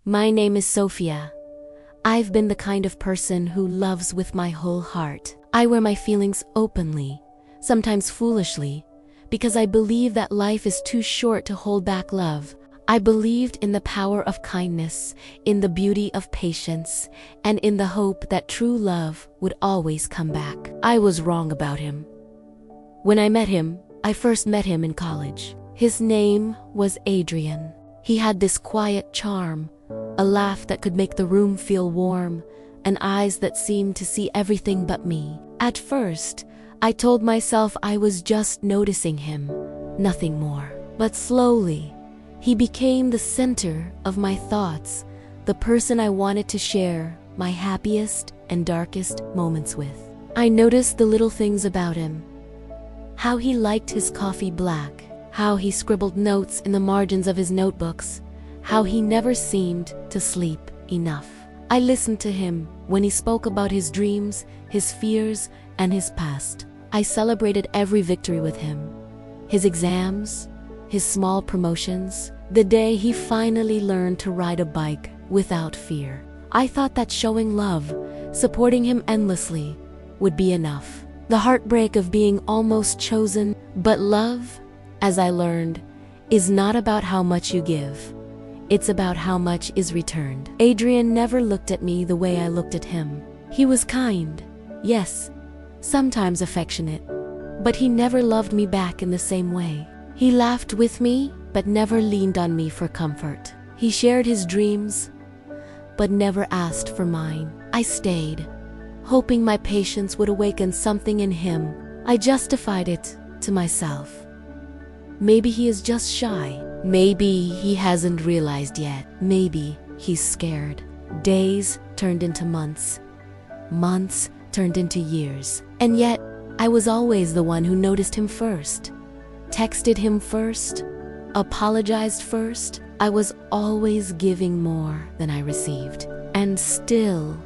My name is Sofia. I've been the kind of person who loves with my whole heart. I wear my feelings openly, sometimes foolishly, because I believe that life is too short to hold back love. I believed in the power of kindness, in the beauty of patience, and in the hope that true love would always come back. I was wrong about him. When I first met him in college. His name was Adrian. He had this quiet charm, a laugh that could make the room feel warm, and eyes that seemed to see everything but me. At first, I told myself I was just noticing him, nothing more. But slowly, he became the center of my thoughts, the person I wanted to share my happiest and darkest moments with. I noticed the little things about him. How he liked his coffee black, how he scribbled notes in the margins of his notebooks, how he never seemed to sleep enough. I listened to him when he spoke about his dreams, his fears, and his past. I celebrated every victory with him. His exams, his small promotions, the day he finally learned to ride a bike without fear. I thought that showing love, supporting him endlessly, would be enough. The heartbreak of being almost chosen, but love, as I learned, is not about how much you give. It's about how much is returned. Adrian never looked at me the way I looked at him. He was kind, yes, sometimes affectionate, but he never loved me back in the same way. He laughed with me, but never leaned on me for comfort. He shared his dreams, but never asked for mine. I stayed, hoping my patience would awaken something in him. I justified it to myself. Maybe he is just shy. Maybe he hasn't realized yet. Maybe he's scared. Days turned into months. Months turned into years. And yet, I was always the one who noticed him first, texted him first, apologized first. I was always giving more than I received. And still,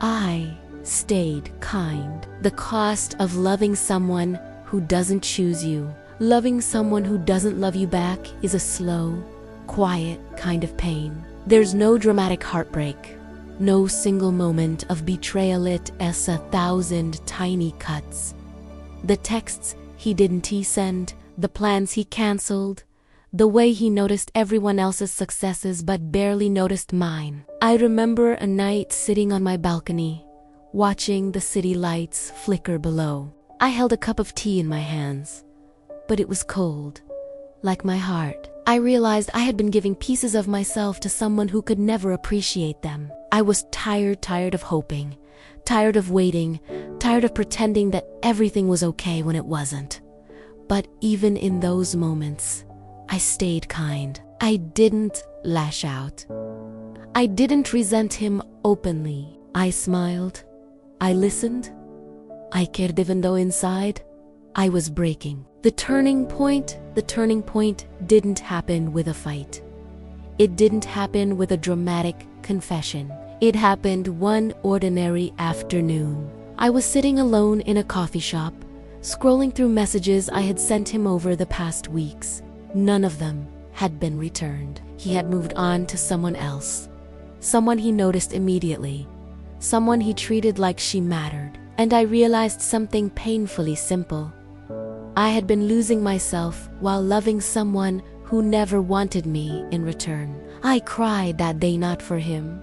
I stayed kind. The cost of loving someone who doesn't choose you, loving someone who doesn't love you back, is a slow, quiet kind of pain. There's no dramatic heartbreak, no single moment of betrayal. It as 1,000 tiny cuts. The texts he didn't send, the plans he canceled, the way he noticed everyone else's successes but barely noticed mine. I remember a night sitting on my balcony, watching the city lights flicker below. I held a cup of tea in my hands, but it was cold, like my heart. I realized I had been giving pieces of myself to someone who could never appreciate them. I was tired of hoping, tired of waiting, tired of pretending that everything was okay when it wasn't. But even in those moments, I stayed kind. I didn't lash out. I didn't resent him openly. I smiled. I listened. I cared even though inside, I was breaking. The turning point didn't happen with a fight. It didn't happen with a dramatic confession. It happened one ordinary afternoon. I was sitting alone in a coffee shop, scrolling through messages I had sent him over the past weeks. None of them had been returned. He had moved on to someone else, someone he noticed immediately, someone he treated like she mattered. And I realized something painfully simple. I had been losing myself while loving someone who never wanted me in return. I cried that day not for him,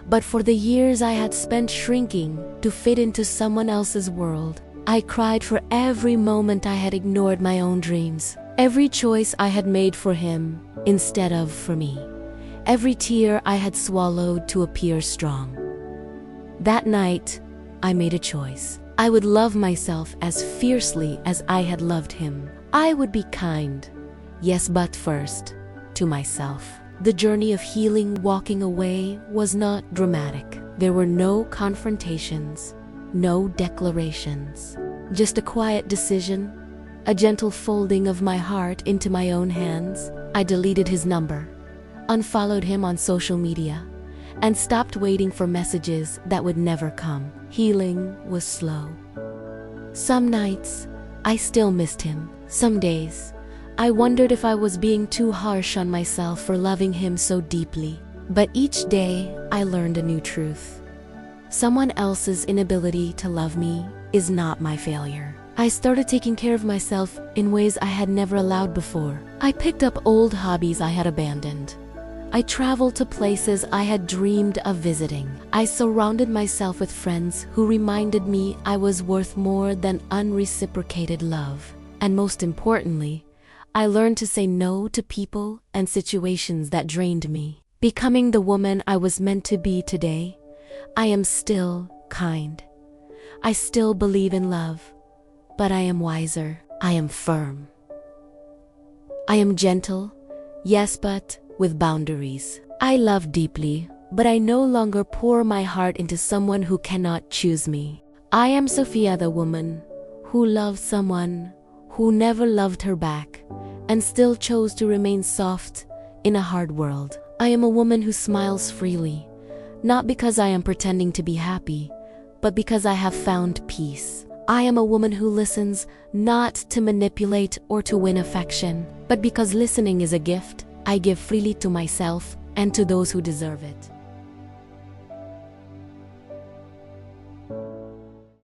but for the years I had spent shrinking to fit into someone else's world. I cried for every moment I had ignored my own dreams, every choice I had made for him instead of for me, every tear I had swallowed to appear strong. That night, I made a choice. I would love myself as fiercely as I had loved him. I would be kind, yes, but first, to myself. The journey of healing, walking away, was not dramatic. There were no confrontations, no declarations, just a quiet decision, a gentle folding of my heart into my own hands. I deleted his number, unfollowed him on social media, and stopped waiting for messages that would never come. Healing was slow. Some nights, I still missed him. Some days, I wondered if I was being too harsh on myself for loving him so deeply. But each day, I learned a new truth. Someone else's inability to love me is not my failure. I started taking care of myself in ways I had never allowed before. I picked up old hobbies I had abandoned. I traveled to places I had dreamed of visiting. I surrounded myself with friends who reminded me I was worth more than unreciprocated love. And most importantly, I learned to say no to people and situations that drained me. Becoming the woman I was meant to be today, I am still kind. I still believe in love, but I am wiser. I am firm. I am gentle, yes, but with boundaries. I love deeply, but I no longer pour my heart into someone who cannot choose me. I am Sofia, the woman who loved someone who never loved her back and still chose to remain soft in a hard world. I am a woman who smiles freely, not because I am pretending to be happy, but because I have found peace. I am a woman who listens not to manipulate or to win affection, but because listening is a gift I give freely to myself and to those who deserve it.